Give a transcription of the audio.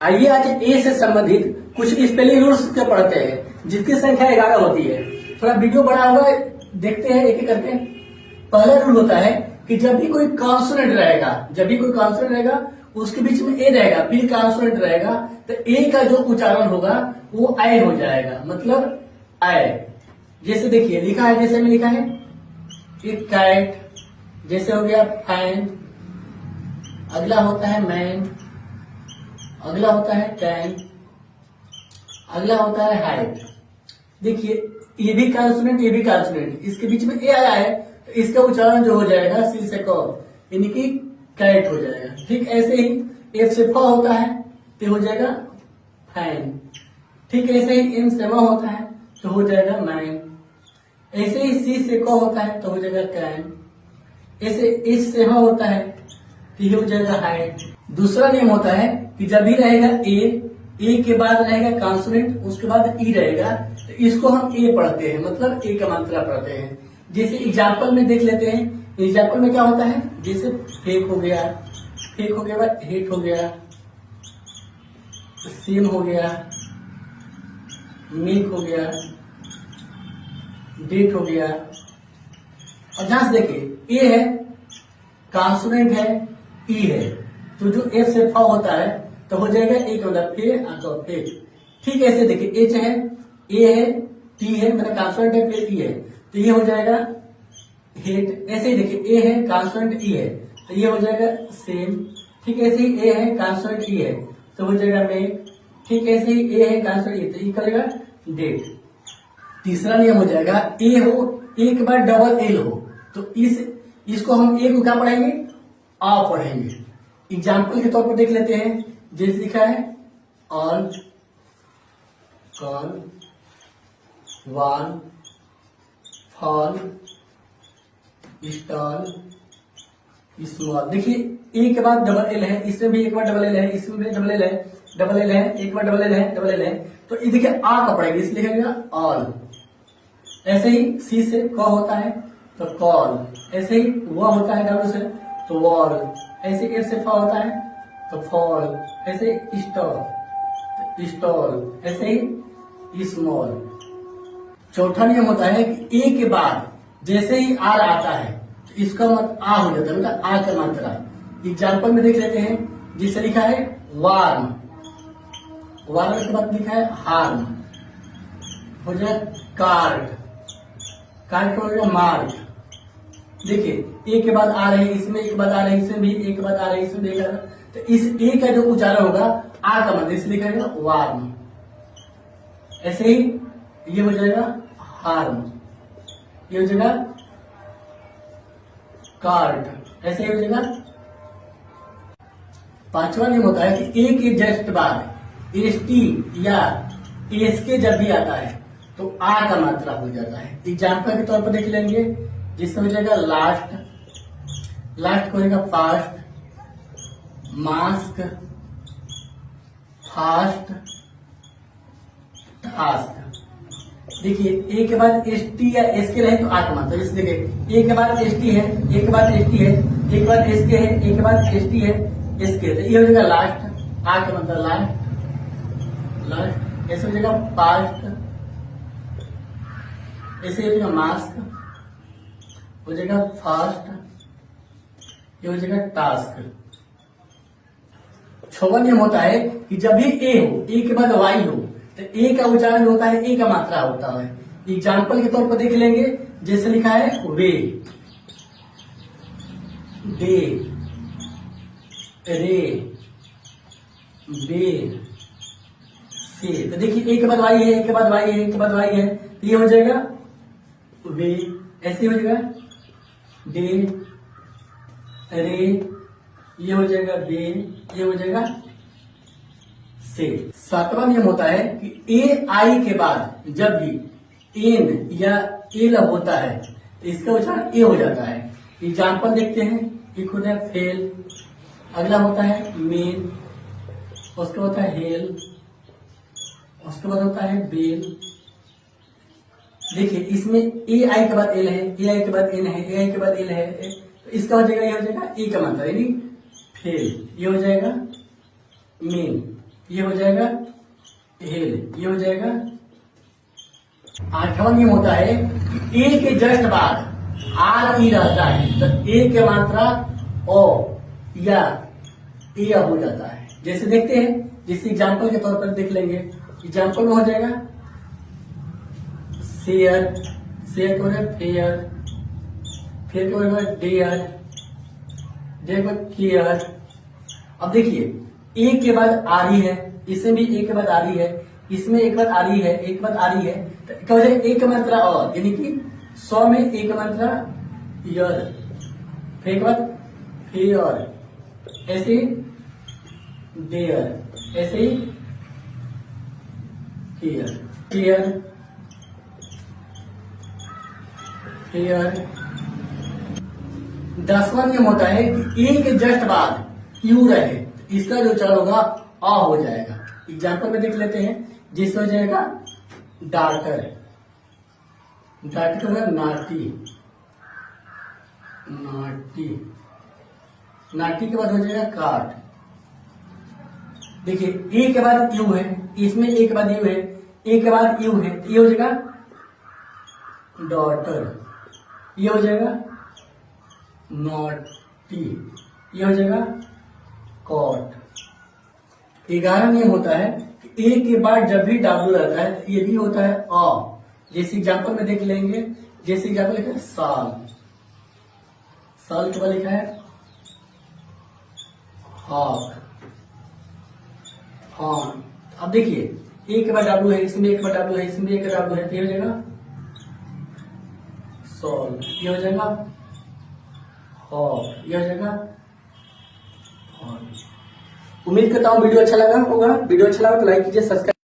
आइए आज ए से संबंधित कुछ स्पेलिंग रूल्स के पढ़ते हैं जिसकी संख्या 11 होती है। थोड़ा वीडियो बड़ा होगा, देखते हैं एक एक करके। पहला रूल होता है कि जब भी कोई कॉन्सोनेंट रहेगा उसके बीच में ए रहेगा, फिर कॉन्सोनेंट रहेगा, तो ए का जो उच्चारण होगा वो आय हो जाएगा, मतलब आय। जैसे देखिए लिखा है, जैसे में लिखा है एक कैट, जैसे हो गया फैन, अगला होता है मैन, अगला होता है कैन, अगला होता है हाइट। देखिए ये भी कॉन्सोनेंट, ये भी कॉन्सोनेंट, इसके बीच में ए आया है तो इसका उच्चारण जो हो जाएगा सी से क, यानी कि कैट हो जाएगा। ठीक ऐसे ही एफ से फ होता है तो हो जाएगा फैन। ठीक ऐसे ही एम से म होता है तो हो जाएगा मैन। ऐसे ही सी से क होता है तो हो जाएगा कैन। ऐसे एच से ह होता है तो ये हो जाएगा हाइट। दूसरा नियम होता है कि जब भी रहेगा ए के बाद रहेगा कॉन्सोनेंट, उसके बाद ई रहेगा, तो इसको हम ए पढ़ते हैं, मतलब ए का मात्रा पढ़ते हैं। जैसे एग्जाम्पल में देख लेते हैं, एग्जाम्पल में क्या होता है, जैसे फेक हो गया, बाद हेट हो गया, सेम हो गया, मेक हो गया, डेट हो गया। और जहां से देखिए ए है, कॉन्सोनेंट है, ई है, तो जो एफ से फ होता है तो हो जाएगा एक मतलब फे। ठीक ऐसे देखिए एच है, ए है, टी है, मतलब कॉन्सोनेंट है, फिर ई है, तो ये हो जाएगा हेट। ऐसे ही देखिए ए है, कॉन्सोनेंट ई है, तो ये हो जाएगा सेम। ठीक ऐसे ही ए है, कॉन्सोनेंट ई है, तो हो जाएगा मेक। ठीक ऐसे ही ए है, कॉन्सोनेंट ई, तो ये करेगा डेट। तीसरा नियम हो जाएगा ए हो, ए के बाद डबल एल हो, तो इसको हम ए को क्या पढ़ेंगे, आ पढ़ेंगे। एग्जाम्पल के तौर पर देख लेते हैं, जैसे लिखा है on, con, won, fall, stall, small. देखिए ए के बाद डबल एल है, इसमें भी एक बार डबल एल है, इसमें भी डबल एल है, डबल एल है, एक बार डबल एल है, डबल एल है, तो ये देखिए आ का पड़ेगा, इसलिए लिखेगा ऑल। ऐसे ही सी से क होता है तो कॉल, ऐसे ही वह होता है डब्ल्यू से तो वॉल, ऐसे एफ से फ होता है तो फॉल, ऐसे स्टॉल, ऐसे ही स्मॉल। चौथा नियम होता है कि ए के बाद जैसे ही आर आता है तो इसका मत आ हो जाता है, मतलब आ का मात्रा। एग्जाम्पल में देख लेते हैं, जिससे लिखा है वार्म, वार्म के बाद लिखा है हार्म, हो जाए कार्ड, कार्ड हो जाएगा मार्क। देखिए ए के बाद आ रही है, इसमें एक बाद आ रही है, इसमें भी एक बाद आ रही है, इसमें भी एक आ रहा है, तो इस ए का जो उच्चारण होगा आ का मतलब इसलिए लिखा जाएगा वार्म। ऐसे ही ये हो जाएगा हार्म, ये हो जाएगा कार्ड, ऐसे ही हो जाएगा। पांचवा नियम होता है कि ए के जस्ट बाद एस टी या एस के जब भी आता है तो आ का मात्रा हो जाता है। एग्जाम्पल के तौर पर देख लेंगे, जिसमें हो जाएगा लास्ट, लास्ट को हो जाएगा फास्ट, मास्क, फास्ट, टास्क। देखिए ए के बाद एस टी या एस के रहे तो आ का मात्रा, जैसे देखिए ए के बाद एस टी है, ए के बाद एस टी है, ए के बाद एस के है, ए के बाद एस टी है, एस के, तो ये हो जाएगा लास्ट, आ का मतलब लास्ट। ऐसे हो जाएगा फास्ट, ऐसे हो जाएगा मास्क, हो जाएगा फास्ट, ये हो जाएगा टास्क। छठवां नियम होता है कि जब भी ए हो, ए के बाद वाई हो, तो ए का उच्चारण होता है, ए का मात्रा होता है। एग्जाम्पल के तौर पर देख लेंगे, जैसे लिखा है वे, डे, रे, बे, से। तो देखिए ए के बाद वाई है, ए के बाद वाई है, ए के बाद वाई है, तो ये हो जाएगा वे, ऐसे हो जाएगा डे, रे, ये हो जाएगा बे, ये हो जाएगा से। सातवां नियम होता है कि ए आई के बाद जब भी एन या एल होता है तो इसका उच्चारण ए हो जाता है। एग्जाम्पल देखते हैं, एक होता है फेल, अगला होता है मेन, उसके बाद होता है हेल, उसके बाद होता है बेल। देखिए इसमें ए आई के बाद एल है, ए आई के बाद एन है, ए आई के बाद एल है, तो इसका हो जाएगा, ये हो जाएगा ए का मात्रा यानी फेल, ये हो जाएगा मेन। ये हो जाएगा हेल, ये हो जाएगा। 8वां नियम होता है कि ए के जस्ट बाद आर ई रहता है, तो ए के मात्रा ओ या ए हो जाता है। जैसे देखते हैं, जैसे एग्जाम्पल के तौर पर देख लेंगे। एग्जाम्पल में हो जाएगा शेयर, शेयर को फेयर, फिर क्या होगा डेयर, डेयर केयर। अब देखिए ए के बाद आ रही है, इसमें भी ए के बाद आ रही है, इसमें एक बार आ रही है, एक बार आ रही है, तो क्या हो जाएगा एक मात्रा और, यानी कि 100 में एक मात्रा यर, फिर एक बार फेयर, ऐसे ही डेयर, ऐसे ही केयर, केयर, फेयर। 10वां नियम होता है कि ए के जस्ट बाद यू रहे, इसका जो उच्चारण होगा आ हो जाएगा। एग्जाम्पल में देख लेते हैं, जिससे हो जाएगा डार्कर, डार्कर होगा नाटी, नाटी, नाटी के बाद हो जाएगा काट। देखिए ए के बाद यू है, इसमें ए के बाद यू है, ए के बाद यू है, तो ये हो जाएगा डॉटर, ये हो जाएगा नॉटी, ये हो जाएगा कॉट। 11वां नियम होता है कि ए के बाद जब भी डब्ल्यू रहता है तो ये भी होता है अ। जैसे एग्जाम्पल में देख लेंगे, जैसे एग्जाम्पल लिखा है साल, साल के बाद लिखा है हॉक, हॉर्न। अब देखिए ए के बाद डब्ल्यू है, इसमें एक बार डब्ल्यू है, इसमें एक डब्ल्यू है, फिर हो जाएगा सॉल, ये हो जाएगा हॉक, ये हो जाएगा हॉर्न। उम्मीद करता हूँ वीडियो अच्छा लगा होगा। वीडियो अच्छा लगा तो लाइक कीजिए, सब्सक्राइब